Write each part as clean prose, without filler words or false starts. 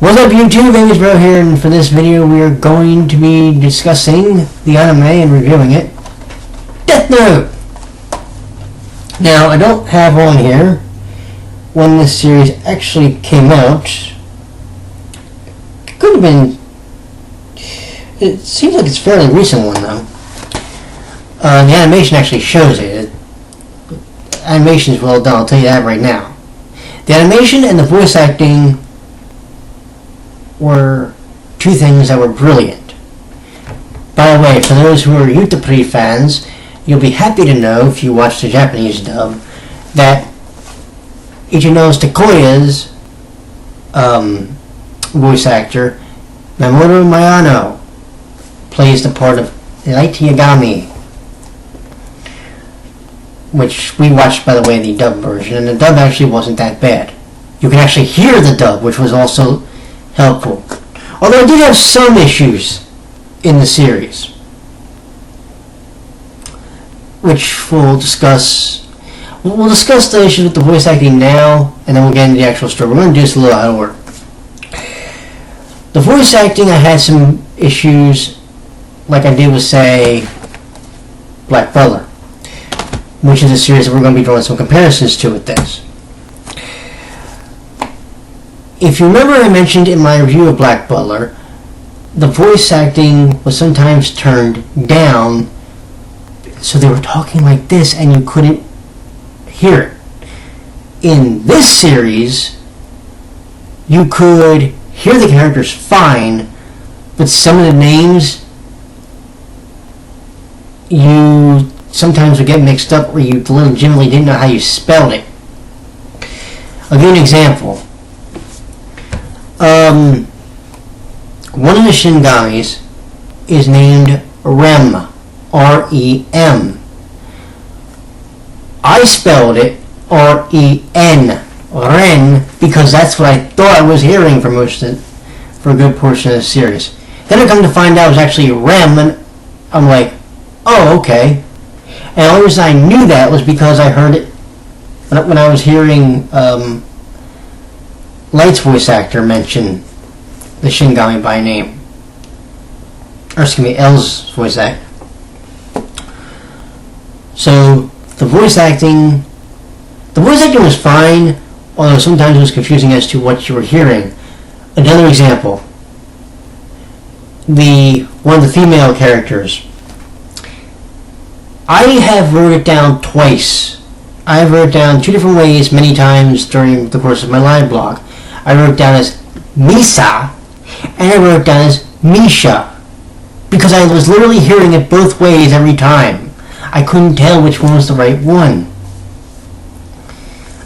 What's up YouTube, Amisbro here, and for this video we are going to be discussing the anime and reviewing it, Death Note! Now, I don't have on here when this series actually came out. It could have been... It seems like it's a fairly recent one though. The animation actually shows it. Animation is well done, I'll tell you that right now. The animation and the voice acting were two things that were brilliant. By the way, for those who are Utapri fans, you'll be happy to know, if you watch the Japanese dub, that Ichino's Takoya's voice actor, Mamoru Mayano, plays the part of Light Yagami, which we watched, by the way, the dub version, and the dub actually wasn't that bad. You can actually hear the dub, which was also helpful. Although I did have some issues in the series, which we'll discuss. We'll discuss the issues with the voice acting now, and then we'll get into the actual story. We're going to do this a little out of order. The voice acting, I had some issues, like I did with, say, Black Butler, which is a series that we're going to be drawing some comparisons to with this. If you remember, I mentioned in my review of Black Butler, the voice acting was sometimes turned down, so they were talking like this and you couldn't hear it. In this series, you could hear the characters fine, but some of the names you sometimes would get mixed up, or you legitimately didn't know how you spelled it. I'll give you an example. One of the Shingamis is named Rem, R-E-M. I spelled it R-E-N, Ren, because that's what I thought I was hearing for a good portion of the series. Then I come to find out it was actually Rem, and I'm like, oh, okay. And the only reason I knew that was because I heard it when I was hearing Light's voice actor mention the Shingami by name. Or excuse me, L's voice actor. So the voice acting was fine, although sometimes it was confusing as to what you were hearing. Another example, one of the female characters. I have wrote it down twice. I have wrote it down two different ways many times during the course of my live blog. I wrote it down as Misa, and I wrote it down as Misha, because I was literally hearing it both ways every time. I couldn't tell which one was the right one.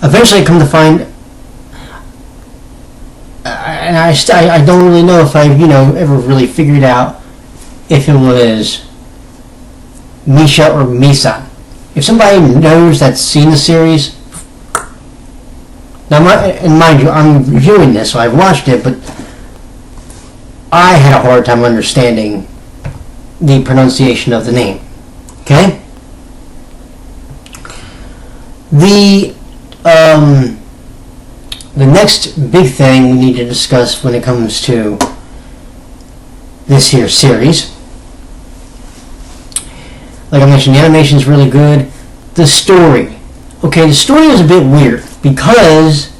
Eventually I come to find, and I don't really know if I ever really figured out if it was Misha or Misa. If somebody knows that's seen the series, now mind you, I'm reviewing this, so I've watched it, but I had a hard time understanding the pronunciation of the name. Okay? The next big thing we need to discuss when it comes to this here series, like I mentioned, the animation is really good. The story. Okay, the story is a bit weird because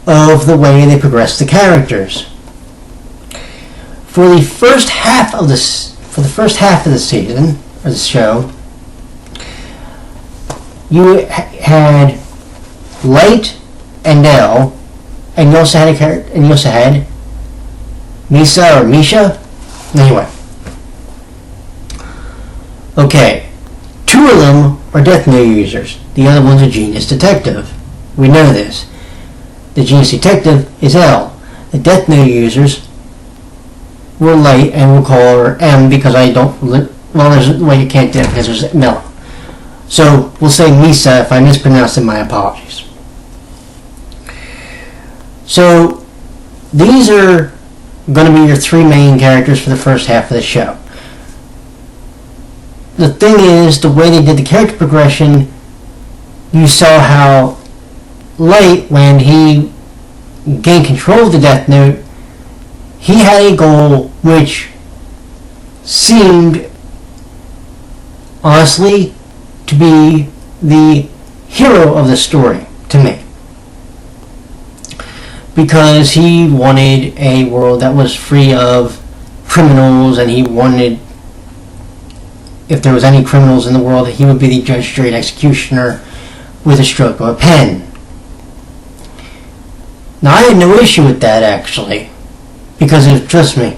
of the way they progress the characters. For the first half of the season, or the show, you had Light and L, and you also had Misa or Misha. Anyway. Okay, two of them are Death Note users. The other one's a Genius Detective. We know this. The Genius Detective is L. The Death Note users were Light, and we'll call her M because I don't... Well, there's a way you can't do it because there's Mel. So, we'll say Misa. If I mispronounce it, my apologies. So, these are going to be your three main characters for the first half of the show. The thing is, the way they did the character progression, you saw how Light, when he gain control of the Death Note, he had a goal which seemed, honestly, to be the hero of the story to me. Because he wanted a world that was free of criminals, and he wanted, if there was any criminals in the world, he would be the judge, jury, and executioner with a stroke of a pen. Now, I had no issue with that, actually, because, trust me,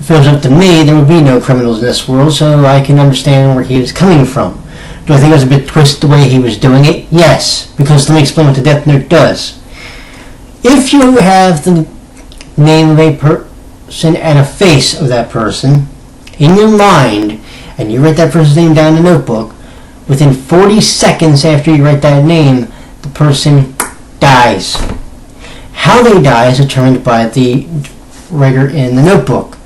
if it was up to me, there would be no criminals in this world, so I can understand where he was coming from. Do I think it was a bit twisted the way he was doing it? Yes, because let me explain what the Death Note does. If you have the name of a person and a face of that person in your mind, and you write that person's name down in a notebook, within 40 seconds after you write that name, the person dies. How they die is determined by the writer in the notebook.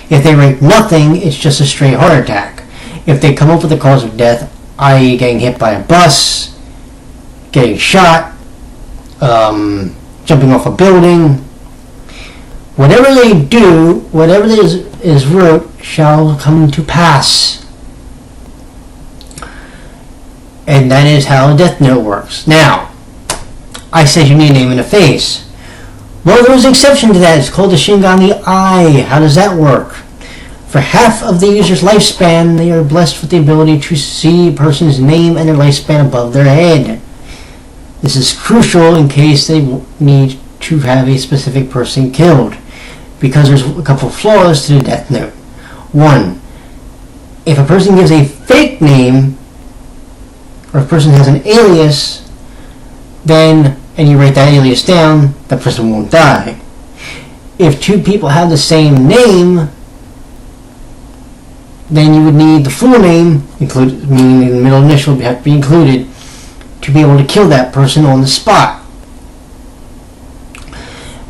If they write nothing, it's just a straight heart attack. If they come up with the cause of death, i.e. getting hit by a bus, getting shot, jumping off a building, whatever they do, whatever is wrote, shall come to pass. And that is how a Death Note works. Now, I said you need a name and a face. Well, there was an exception to that. It's called the Shingami Eye. How does that work? For half of the user's lifespan, they are blessed with the ability to see a person's name and their lifespan above their head. This is crucial in case they need to have a specific person killed, because there's a couple of flaws to the Death Note. One, if a person gives a fake name, or if a person has an alias, then, and you write that alias down, that person won't die. If two people have the same name, then you would need the full name, meaning the middle initial would have to be included, to be able to kill that person on the spot.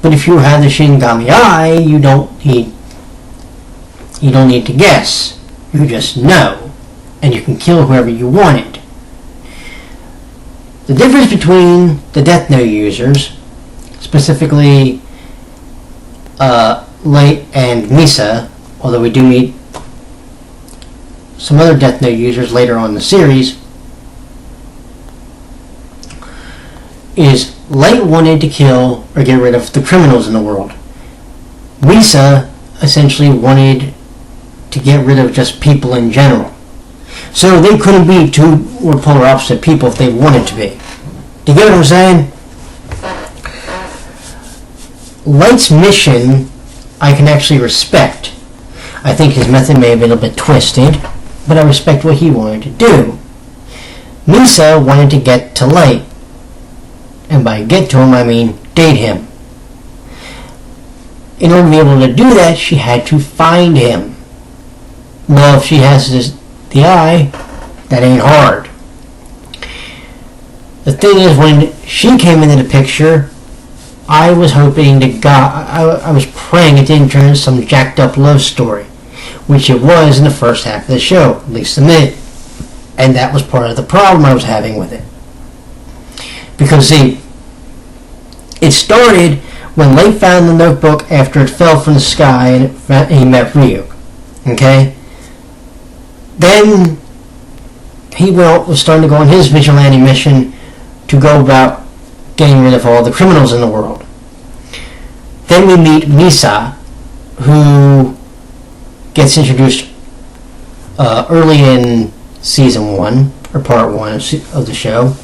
But if you have the Shingami Eye, you don't need to guess. You just know, and you can kill whoever you wanted. The difference between the Death Note users, specifically Light and Misa, although we do meet some other Death Note users later on in the series, is Light wanted to kill or get rid of the criminals in the world. Misa essentially wanted to get rid of just people in general. So they couldn't be two or polar opposite people if they wanted to be. Do you get what I'm saying? Light's mission I can actually respect. I think his method may have been a bit twisted, but I respect what he wanted to do. Misa wanted to get to Light. And by get to him, I mean date him. In order to be able to do that, she had to find him. Well, if she has the eye, that ain't hard. The thing is, when she came into the picture, I was hoping to God, I was praying it didn't turn into some jacked up love story, which it was in the first half of the show, at least a minute. And that was part of the problem I was having with it. Because, see, it started when Light found the notebook after it fell from the sky and he met Ryuk. Okay? Then he was starting to go on his vigilante mission to go about getting rid of all the criminals in the world. Then we meet Misa, who gets introduced early in season 1, or part 1 of the show.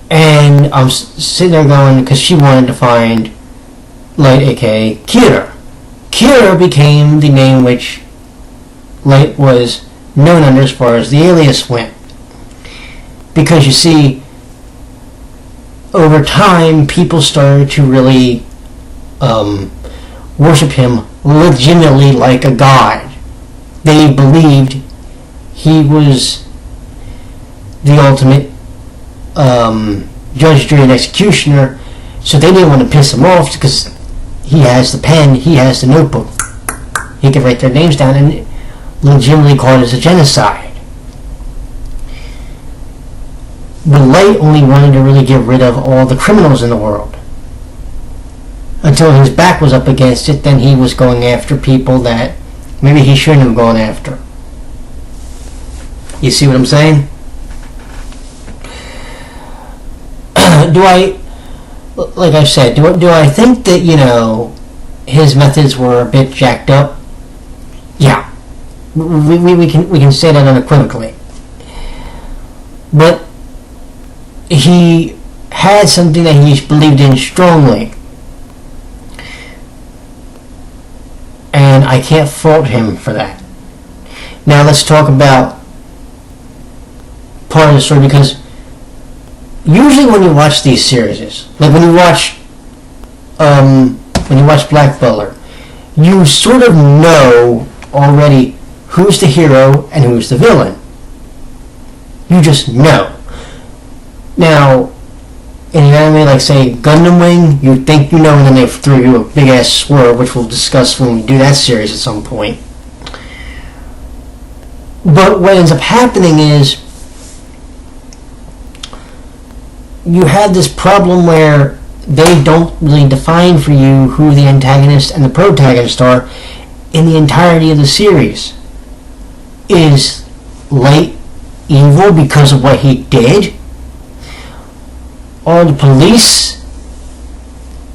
And I'm sitting there going, because she wanted to find Light, aka Kira. Kira became the name which Light was known under as far as the alias went. Because you see, over time, people started to really worship him legitimately like a god. They believed he was the ultimate judge, jury, and executioner, so they didn't want to piss him off because he has the pen, he has the notebook. He could write their names down and legitimately call it as a genocide. But Light only wanted to really get rid of all the criminals in the world. until his back was up against it, then he was going after people that maybe he shouldn't have gone after. You see what I'm saying? Like I said, do I think that, his methods were a bit jacked up? Yeah. We can say that unequivocally. But he had something that he believed in strongly. And I can't fault him for that. Now let's talk about part of the story, because usually when you watch these series, like when you watch Black Butler, you sort of know already who's the hero and who's the villain. You just know. Now, in an anime like, say, Gundam Wing, you think you know, and then they throw you a big-ass swerve, which we'll discuss when we do that series at some point. But what ends up happening is you have this problem where they don't really define for you who the antagonist and the protagonist are in the entirety of the series. Is Light evil because of what he did? Are the police,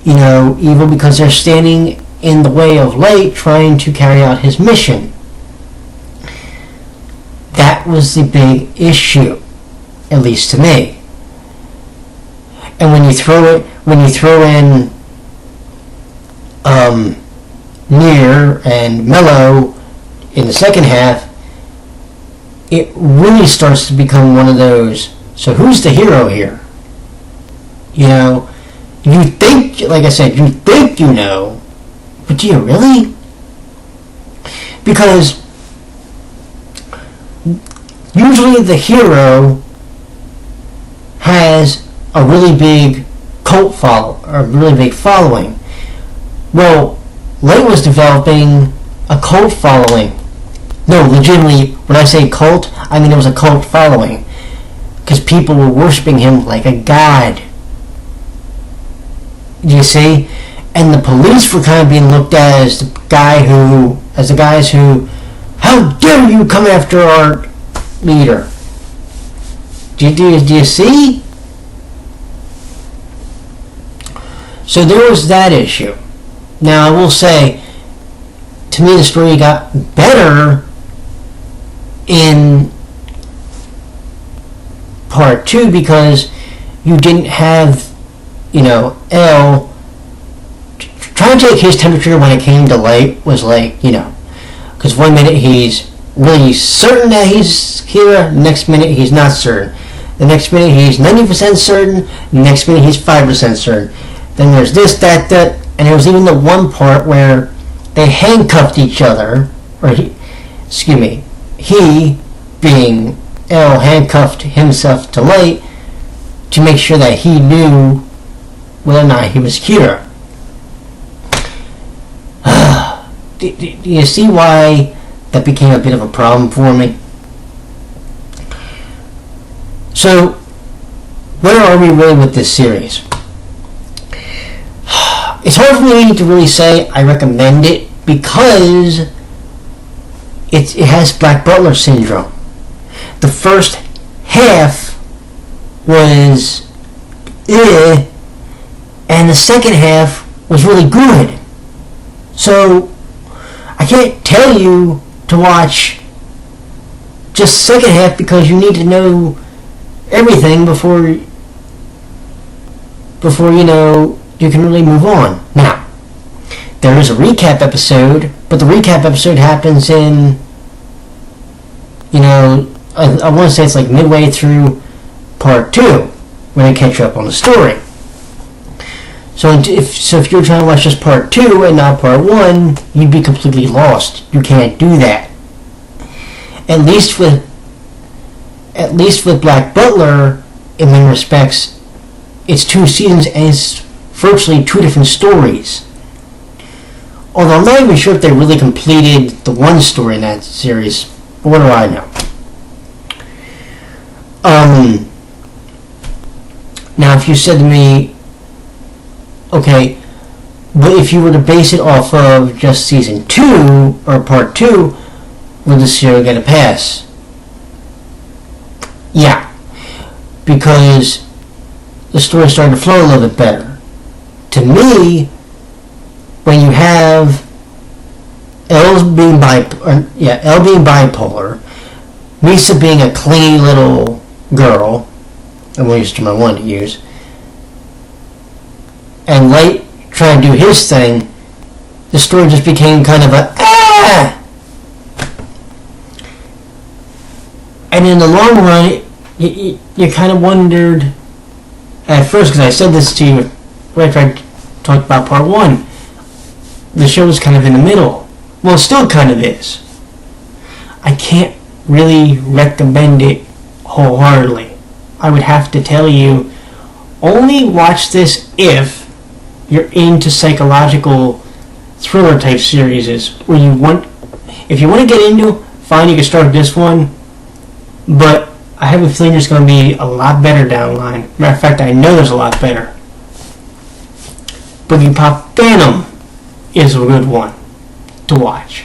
evil because they're standing in the way of Light trying to carry out his mission? That was the big issue, at least to me. And when you throw in Nier and Mello in the second half, it really starts to become one of those, so who's the hero here? You think, like I said, you think you know, but do you really? Because usually the hero has a really big following. Well, Light was developing a cult following. No, legitimately, when I say cult, I mean it was a cult following. Because people were worshipping him like a god. Do you see? And the police were kind of being looked at as the guys who, how dare you come after our leader? Do you see? So there was that issue. Now I will say, to me the story got better in part 2 because you didn't have, L trying to take his temperature when it came to Light was like, because one minute he's really certain that he's here, the next minute he's not certain. The next minute he's 90% certain, the next minute he's 5% certain. Then there's this, that, and there was even the one part where they handcuffed each other, he, being L, handcuffed himself to Light to make sure that he knew whether or not he was Kira. Do you see why that became a bit of a problem for me? So, where are we really with this series? It's hard for me to really say I recommend it because it has Black Butler syndrome. The first half was and the second half was really good. So I can't tell you to watch just the second half because you need to know everything before you can really move on. Now, there is a recap episode, but the recap episode happens in, I want to say it's like midway through part 2 when they catch up on the story. So if you're trying to watch just part 2 and not part 1, you'd be completely lost. You can't do that. At least with Black Butler, in many respects, it's 2 seasons and it's virtually 2 different stories. Although I'm not even sure if they really completed the one story in that series. But what do I know? Now, if you said to me, okay, But if you were to base it off of just season 2 or part 2, would the series get a pass? Yeah, because the story started to flow a little bit better. To me, when you have Elle being bipolar, Misa being a clingy little girl, I'm going to use my one to use, and Light trying to do his thing, the story just became kind of a And in the long run, you kind of wondered at first, because I said this to you right after I talked about part 1, the show was kind of in the middle. Well, it still kind of is. I can't really recommend it wholeheartedly. I would have to tell you, only watch this if you're into psychological thriller type series. If you want to get into, fine, you can start this one, but I have a feeling there's going to be a lot better down the line. Matter of fact, I know there's a lot better. Boogie Pop Phantom is a good one to watch.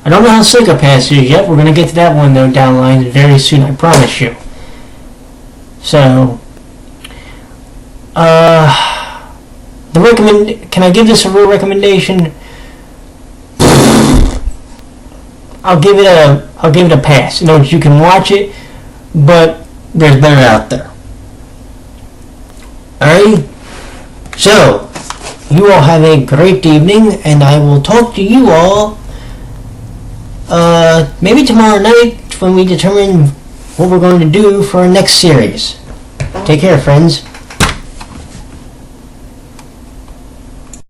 I don't know how Psychopaths is yet. We're going to get to that one though down the line very soon, I promise you. So, can I give this a real recommendation? I'll give it a pass. You know, you can watch it, but there's better out there. Alright? So, you all have a great evening, and I will talk to you all maybe tomorrow night when we determine what we're going to do for our next series. Take care, friends.